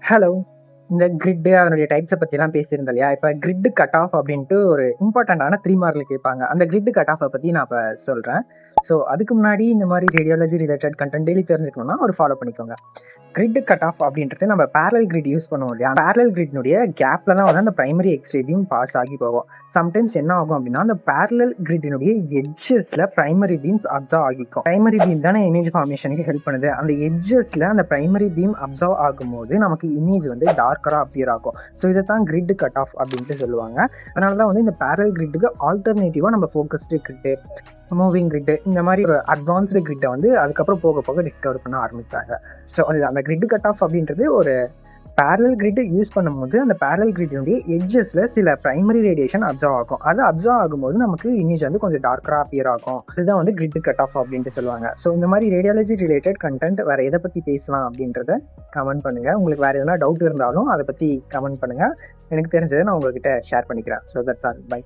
Hello. இந்த கிரிட்டு அதனுடைய டைப்ஸ பத்திலாம் பேசியிருந்தோம் இல்லையா? இப்ப கிரிட் கட் ஆஃப் அப்படின்ட்டு ஒரு இம்பார்ட்டன்ட்டான 3 மார்க்ல கேட்பாங்க. அந்த கிரிட் கட் ஆஃப்ப பத்தி நான் இப்ப சொல்றேன். ஸோ அதுக்கு முன்னாடி இந்த மாரி ரேடியாலஜி ரிலேட்டட் கன்டென்ட் டெய்லி தெரிஞ்சுக்கணும்னா ஒரு ஃபாலோ பண்ணிக்கோங்க. கிரிட் கட் ஆஃப் அப்படின்றது நம்ம பேரலல் கிரிட் யூஸ் பண்ணுவோம் இல்லையா? பேரலல் கிரிட்னுடைய கேப்ல தான் வந்து அந்த பிரைமரி எக்ஸ்ரே பீம் பாஸ் ஆகி போகும். சம்டைம்ஸ் என்ன ஆகும் அப்படின்னா, அந்த பேரலல் கிரிட்டினுடைய எட்ஜஸ்ல பிரைமரி பீம்ஸ் அப்சர்வ் ஆகிக்கும். பிரைமரி பீம் தானே இமேஜ் ஃபார்மேஷனுக்கு ஹெல்ப் பண்ணுது. அந்த எட்ஜஸ்ல அந்த பிரைமரி பீம் அப்சர்வ் ஆகும்போது நமக்கு இமேஜ் வந்து டார்க்கரா அப்பியர் ஆகும். ஸோ இதைத்தான் கிரிட் கட் ஆஃப் அப்படின்ட்டு சொல்லுவாங்க. அதனால தான் வந்து இந்த பேரலல் கிரிட்டுக்கு ஆல்டர்னேட்டிவா நம்ம ஃபோக்கஸ்டு கிரிட்டு, மூவிங் கிரிட் இந்த மாதிரி ஒரு அட்வான்ஸ்டு கிரிட்டை வந்து அதுக்கப்புறம் போக போக டிஸ்கவர் பண்ண ஆரம்பிச்சாங்க. ஸோ அது அந்த கிரிட் கட் ஆஃப் அப்படின்றது ஒரு பேரலல் கிரிட் யூஸ் பண்ணும்போது அந்த பேரலல் கிரிட்டினுடைய எட்ஜஸ்ல சில பிரைமரி ரேடியேஷன் அப்சர்வ் ஆகும். அது அப்சர்வ் ஆகும்போது நமக்கு இமேஜ் வந்து கொஞ்சம் டார்க்கரா அப்பியர் ஆகும். இதுதான் வந்து கிரிட் கட் ஆஃப் அப்படின்ட்டு சொல்லுவாங்க. ஸோ இந்த மாதிரி ரேடியாலஜி ரிலேட்டட் கண்டென்ட் வேற எதை பத்தி பேசலாம் அப்படின்றத கமெண்ட் பண்ணுங்க. உங்களுக்கு வேற எதனா டவுட் இருந்தாலும் அதை பத்தி கமெண்ட் பண்ணுங்க. எனக்கு தெரிஞ்சதை நான் உங்ககிட்ட ஷேர் பண்ணிக்கிறேன். So that's all. பை.